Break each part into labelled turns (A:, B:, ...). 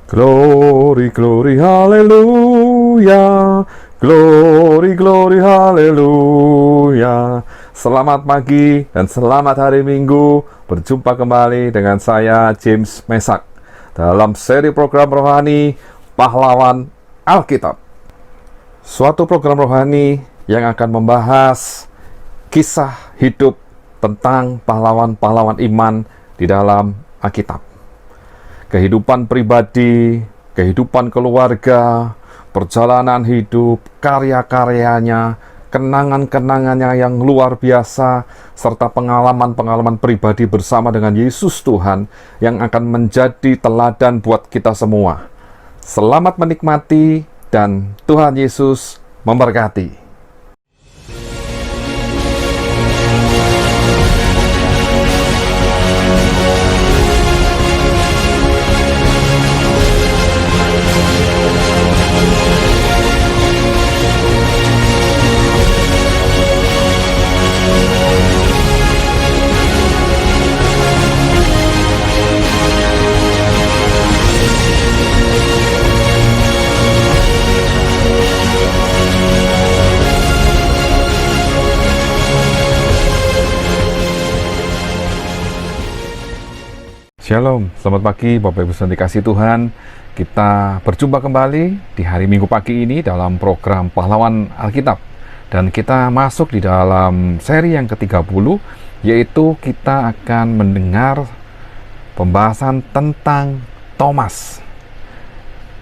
A: Glory, glory, haleluya. Glory, glory, haleluya. Selamat pagi dan selamat hari Minggu. Berjumpa kembali dengan saya, James Mesak, dalam seri program rohani Pahlawan Alkitab. Suatu program rohani yang akan membahas kisah hidup tentang pahlawan-pahlawan iman di dalam Alkitab. Kehidupan pribadi, kehidupan keluarga, perjalanan hidup, karya-karyanya, kenangan-kenangannya yang luar biasa, serta pengalaman-pengalaman pribadi bersama dengan Yesus Tuhan yang akan menjadi teladan buat kita semua. Selamat menikmati dan Tuhan Yesus memberkati. Shalom, selamat pagi Bapak Ibu yang dikasihi Tuhan. Kita berjumpa kembali di hari Minggu pagi ini dalam program Pahlawan Alkitab. Dan kita masuk di dalam seri yang ke-30, yaitu kita akan mendengar pembahasan tentang Thomas.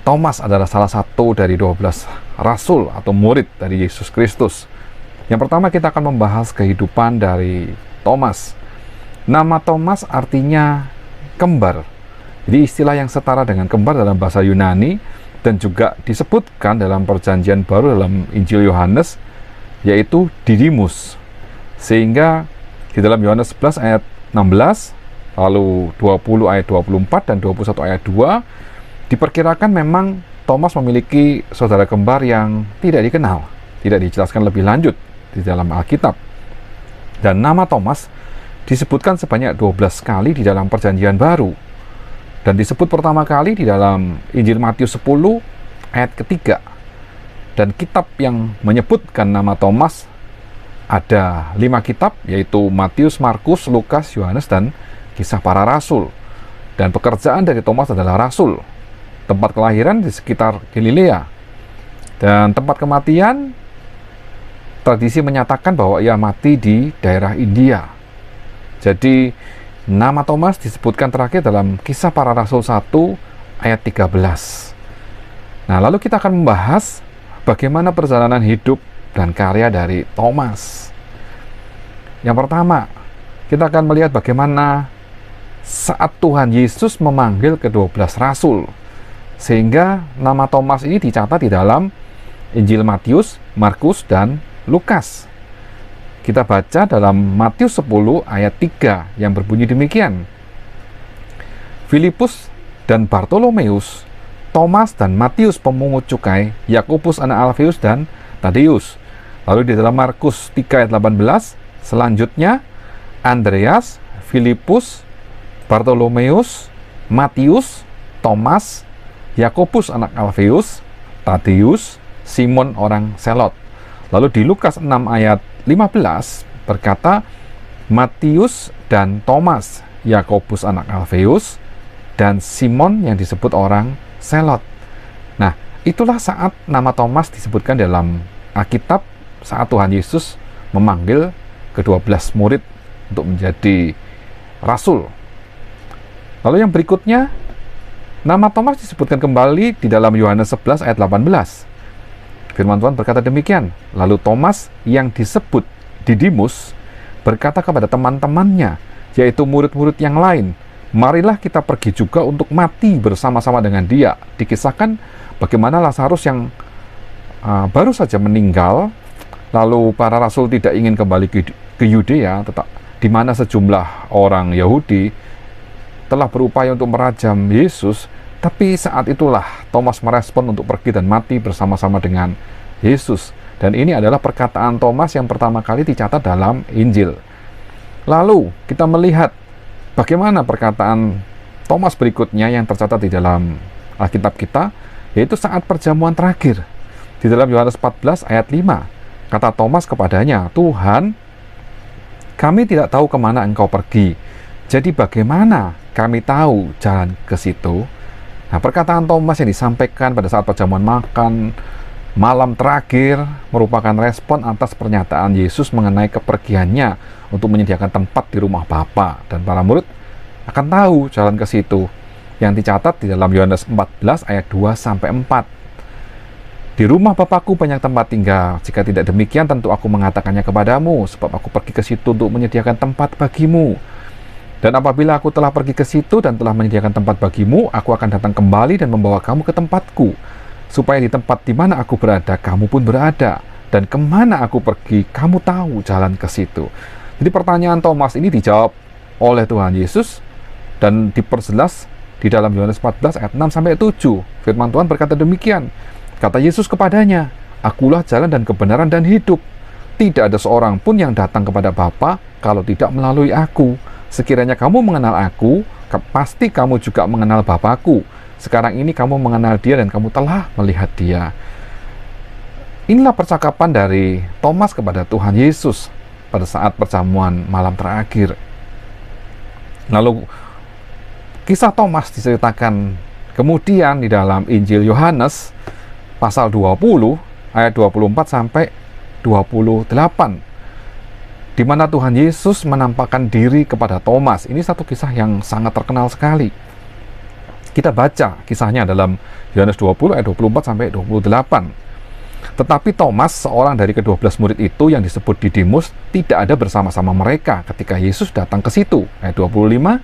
A: Thomas adalah salah satu dari 12 rasul atau murid dari Yesus Kristus. Yang pertama kita akan membahas kehidupan dari Thomas. Nama Thomas artinya kembar. Jadi istilah yang setara dengan kembar dalam bahasa Yunani dan juga disebutkan dalam perjanjian baru dalam Injil Yohanes, yaitu Didimus. Sehingga di dalam Yohanes 11 ayat 16, lalu 20 ayat 24 dan 21 ayat 2, diperkirakan memang Thomas memiliki saudara kembar yang tidak dikenal, tidak dijelaskan lebih lanjut di dalam Alkitab. Dan nama Thomas disebutkan sebanyak 12 kali di dalam perjanjian baru, dan disebut pertama kali di dalam Injil Matius 10 ayat ketiga. Dan kitab yang menyebutkan nama Thomas ada 5 kitab, yaitu Matius, Markus, Lukas, Yohanes, dan Kisah Para Rasul. Dan pekerjaan dari Thomas adalah rasul. Tempat kelahiran di sekitar Galilea, dan tempat kematian tradisi menyatakan bahwa ia mati di daerah India. Jadi nama Thomas disebutkan terakhir dalam Kisah Para Rasul 1 ayat 13. Nah, lalu kita akan membahas bagaimana perjalanan hidup dan karya dari Thomas. Yang pertama, kita akan melihat bagaimana saat Tuhan Yesus memanggil ke-12 rasul, sehingga nama Thomas ini dicatat di dalam Injil Matius, Markus, dan Lukas. Kita baca dalam Matius 10 ayat 3 yang berbunyi demikian. Filipus dan Bartolomeus, Thomas dan Matius pemungut cukai, Yakobus anak Alfeus dan Tadeus. Lalu di dalam Markus 3 ayat 18, selanjutnya Andreas, Filipus, Bartolomeus, Matius, Thomas, Yakobus anak Alfeus, Tadeus, Simon orang Selot. Lalu di Lukas 6 ayat 15 berkata, Matius dan Thomas, Yakobus anak Alfeus, dan Simon yang disebut orang Selot. Nah, itulah saat nama Thomas disebutkan dalam Alkitab saat Tuhan Yesus memanggil ke-12 murid untuk menjadi rasul. Lalu yang berikutnya, nama Thomas disebutkan kembali di dalam Yohanes 11 ayat 18. Firman Tuhan berkata demikian, lalu Thomas yang disebut Didimus berkata kepada teman-temannya, yaitu murid-murid yang lain, marilah kita pergi juga untuk mati bersama-sama dengan dia. Dikisahkan bagaimana Lazarus yang baru saja meninggal, lalu para rasul tidak ingin kembali ke Yudea, di mana sejumlah orang Yahudi telah berupaya untuk merajam Yesus. Tapi saat itulah Thomas merespon untuk pergi dan mati bersama-sama dengan Yesus. Dan ini adalah perkataan Thomas yang pertama kali dicatat dalam Injil. Lalu kita melihat bagaimana perkataan Thomas berikutnya yang tercatat di dalam Alkitab kita, yaitu saat perjamuan terakhir. Di dalam Yohanes 14 ayat 5, kata Thomas kepadanya, "Tuhan, kami tidak tahu kemana engkau pergi. Jadi bagaimana kami tahu jalan ke situ?" Nah, perkataan Thomas yang disampaikan pada saat perjamuan makan malam terakhir merupakan respon atas pernyataan Yesus mengenai kepergiannya untuk menyediakan tempat di rumah Bapa, dan para murid akan tahu jalan ke situ, yang dicatat di dalam Yohanes 14 ayat 2-4. "Di rumah Bapakku banyak tempat tinggal. Jika tidak demikian, tentu aku mengatakannya kepadamu, sebab aku pergi ke situ untuk menyediakan tempat bagimu. Dan apabila aku telah pergi ke situ dan telah menyediakan tempat bagimu, aku akan datang kembali dan membawa kamu ke tempatku, supaya di tempat di mana aku berada, kamu pun berada. Dan kemana aku pergi, kamu tahu jalan ke situ." Jadi pertanyaan Thomas ini dijawab oleh Tuhan Yesus dan diperjelas di dalam Yohanes 14 ayat 6-7. Firman Tuhan berkata demikian. Kata Yesus kepadanya, "Akulah jalan dan kebenaran dan hidup. Tidak ada seorang pun yang datang kepada Bapa kalau tidak melalui aku. Sekiranya kamu mengenal aku, pasti kamu juga mengenal Bapakku. Sekarang ini kamu mengenal dia dan kamu telah melihat dia." Inilah percakapan dari Thomas kepada Tuhan Yesus pada saat perjamuan malam terakhir. Lalu kisah Thomas diceritakan kemudian di dalam Injil Yohanes pasal 20 ayat 24-28, di mana Tuhan Yesus menampakkan diri kepada Thomas. Ini satu kisah yang sangat terkenal sekali. Kita baca kisahnya dalam Yohanes 20 ayat 24-28. Tetapi Thomas, seorang dari ke-12 murid itu yang disebut Didimus, tidak ada bersama-sama mereka ketika Yesus datang ke situ. Ayat 25,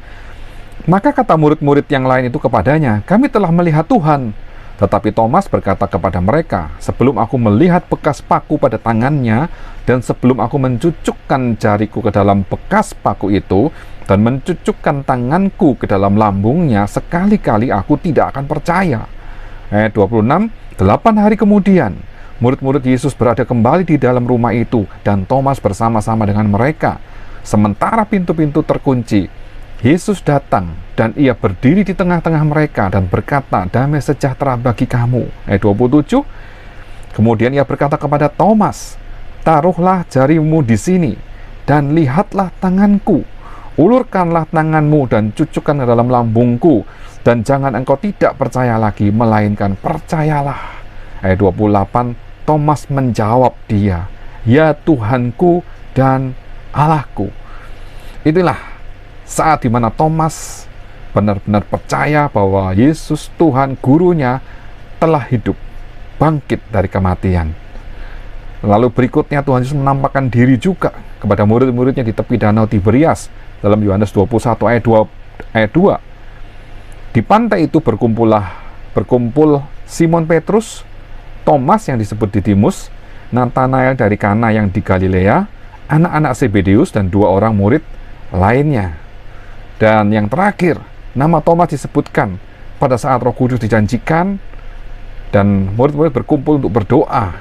A: maka kata murid-murid yang lain itu kepadanya, "Kami telah melihat Tuhan." Tetapi Thomas berkata kepada mereka, "Sebelum aku melihat bekas paku pada tangannya, dan sebelum aku mencucukkan jariku ke dalam bekas paku itu, dan mencucukkan tanganku ke dalam lambungnya, sekali-kali aku tidak akan percaya." Ayat 26, 8 hari kemudian, murid-murid Yesus berada kembali di dalam rumah itu, dan Thomas bersama-sama dengan mereka. Sementara pintu-pintu terkunci, Yesus datang, dan ia berdiri di tengah-tengah mereka dan berkata, "Damai sejahtera bagi kamu." Ayat 27, kemudian ia berkata kepada Thomas, "Taruhlah jarimu di sini, dan lihatlah tanganku. Ulurkanlah tanganmu dan cucukkan ke dalam lambungku, dan jangan engkau tidak percaya lagi, melainkan percayalah." Ayat 28, Thomas menjawab dia, "Ya Tuhanku dan Allahku." Inilah saat dimana Thomas benar-benar percaya bahwa Yesus Tuhan gurunya telah hidup, bangkit dari kematian. Lalu berikutnya Tuhan Yesus menampakkan diri juga kepada murid-muridnya di tepi danau Tiberias dalam Yohanes 21 ayat 2. Di pantai itu berkumpul Simon Petrus, Thomas yang disebut Didimus, Nathanael dari Kana yang di Galilea, anak-anak Zebedeus, dan 2 orang murid lainnya. Dan yang terakhir, nama Thomas disebutkan pada saat Roh Kudus dijanjikan dan murid-murid berkumpul untuk berdoa.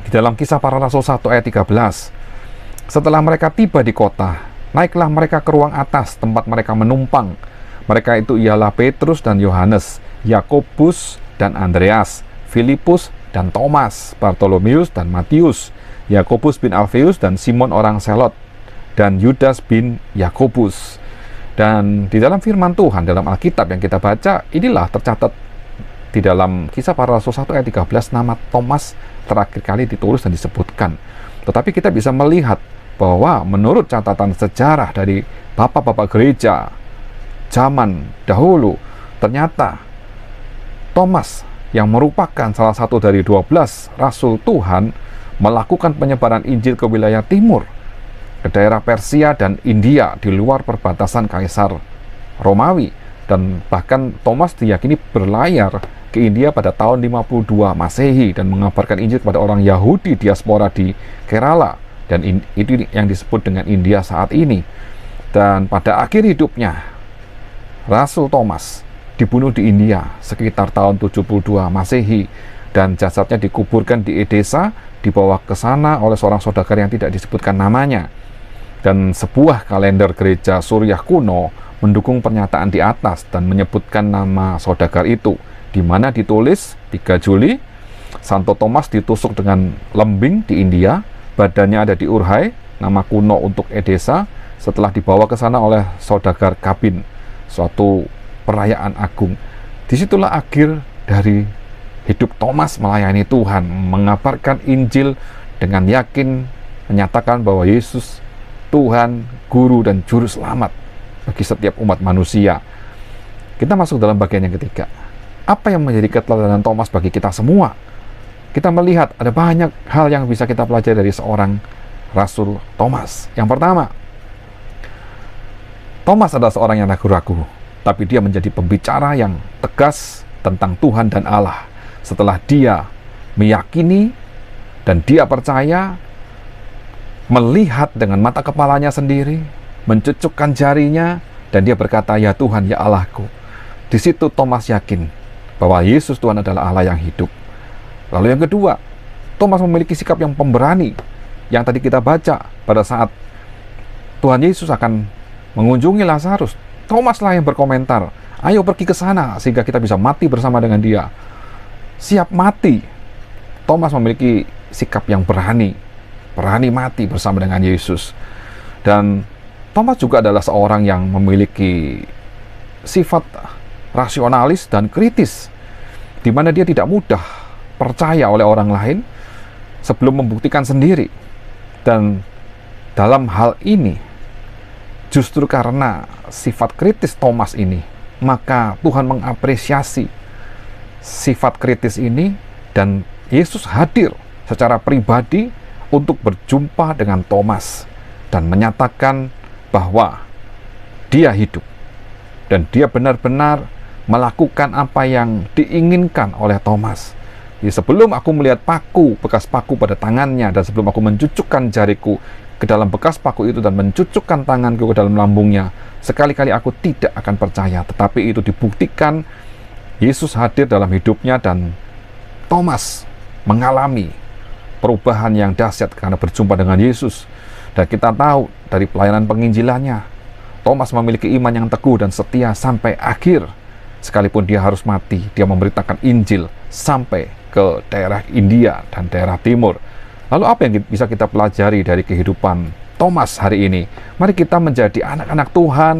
A: Di dalam Kisah Para Rasul 1 ayat 13, setelah mereka tiba di kota, naiklah mereka ke ruang atas tempat mereka menumpang. Mereka itu ialah Petrus dan Yohanes, Yakobus dan Andreas, Filipus dan Thomas, Bartolomeus dan Matius, Yakobus bin Alfeus dan Simon orang Selot, dan Yudas bin Yakobus. Dan di dalam firman Tuhan, dalam Alkitab yang kita baca, inilah tercatat di dalam Kisah Para Rasul 1 ayat 13, nama Thomas terakhir kali ditulis dan disebutkan. Tetapi kita bisa melihat bahwa menurut catatan sejarah dari bapak-bapak gereja zaman dahulu, ternyata Thomas yang merupakan salah satu dari 12 Rasul Tuhan melakukan penyebaran Injil ke wilayah timur, ke daerah Persia dan India di luar perbatasan Kaisar Romawi, dan bahkan Thomas diyakini berlayar ke India pada tahun 52 Masehi dan mengabarkan Injil kepada orang Yahudi diaspora di Kerala, dan itu yang disebut dengan India saat ini. Dan pada akhir hidupnya, Rasul Thomas dibunuh di India sekitar tahun 72 Masehi, dan jasadnya dikuburkan di Edesa, dibawa ke sana oleh seorang saudagar yang tidak disebutkan namanya. Dan sebuah kalender gereja Suriah kuno mendukung pernyataan di atas dan menyebutkan nama saudagar itu, di mana ditulis 3 Juli, Santo Thomas ditusuk dengan lembing di India, badannya ada di Urhai, nama kuno untuk Edesa, setelah dibawa ke sana oleh saudagar Kabin, suatu perayaan agung. Disitulah akhir dari hidup Thomas melayani Tuhan, mengabarkan Injil dengan yakin, menyatakan bahwa Yesus Tuhan, Guru, dan Juru Selamat bagi setiap umat manusia. Kita masuk dalam bagian yang ketiga. Apa yang menjadi keteladanan Thomas bagi kita semua? Kita melihat ada banyak hal yang bisa kita pelajari dari seorang Rasul Thomas. Yang pertama, Thomas adalah seorang yang ragu-ragu, tapi dia menjadi pembicara yang tegas tentang Tuhan dan Allah. Setelah dia meyakini dan dia percaya, melihat dengan mata kepalanya sendiri, mencucukkan jarinya, dan dia berkata, "Ya Tuhan, ya Allahku." Di situ Thomas yakin bahwa Yesus Tuhan adalah Allah yang hidup. Lalu yang kedua, Thomas memiliki sikap yang pemberani, yang tadi kita baca pada saat Tuhan Yesus akan mengunjungi Lazarus. Thomaslah yang berkomentar, "Ayo pergi ke sana sehingga kita bisa mati bersama dengan dia." Siap mati. Thomas memiliki sikap yang berani mati bersama dengan Yesus. Dan Thomas juga adalah seorang yang memiliki sifat rasionalis dan kritis, di mana dia tidak mudah percaya oleh orang lain sebelum membuktikan sendiri. Dan dalam hal ini, justru karena sifat kritis Thomas ini, maka Tuhan mengapresiasi sifat kritis ini, dan Yesus hadir secara pribadi untuk berjumpa dengan Thomas dan menyatakan bahwa dia hidup dan dia benar-benar melakukan apa yang diinginkan oleh Thomas. Jadi, sebelum aku melihat bekas paku pada tangannya, dan sebelum aku mencucukkan jariku ke dalam bekas paku itu dan mencucukkan tanganku ke dalam lambungnya, sekali-kali aku tidak akan percaya. Tetapi itu dibuktikan, Yesus hadir dalam hidupnya, dan Thomas mengalami perubahan yang dahsyat karena berjumpa dengan Yesus. Dan kita tahu dari pelayanan penginjilannya, Thomas memiliki iman yang teguh dan setia sampai akhir. Sekalipun dia harus mati, dia memberitakan Injil sampai ke daerah India dan daerah timur. Lalu apa yang bisa kita pelajari dari kehidupan Thomas hari ini? Mari kita menjadi anak-anak Tuhan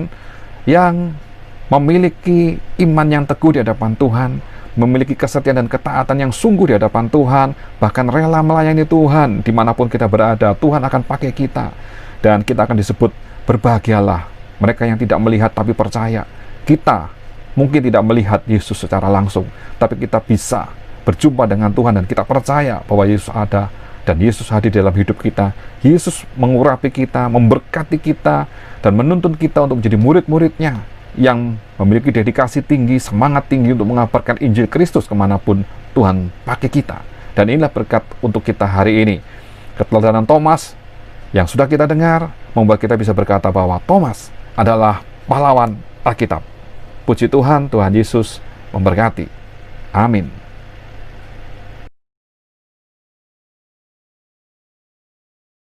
A: yang memiliki iman yang teguh di hadapan Tuhan, memiliki kesetiaan dan ketaatan yang sungguh di hadapan Tuhan, bahkan rela melayani Tuhan dimanapun kita berada. Tuhan akan pakai kita, dan kita akan disebut berbahagialah mereka yang tidak melihat tapi percaya. Kita mungkin tidak melihat Yesus secara langsung, tapi kita bisa berjumpa dengan Tuhan, dan kita percaya bahwa Yesus ada, dan Yesus hadir dalam hidup kita. Yesus mengurapi kita, memberkati kita, dan menuntun kita untuk menjadi murid-muridnya yang memiliki dedikasi tinggi, semangat tinggi untuk mengabarkan Injil Kristus kemanapun Tuhan pakai kita. Dan inilah berkat untuk kita hari ini. Keteladanan Thomas yang sudah kita dengar membuat kita bisa berkata bahwa Thomas adalah pahlawan Alkitab. Puji Tuhan, Tuhan Yesus memberkati. Amin.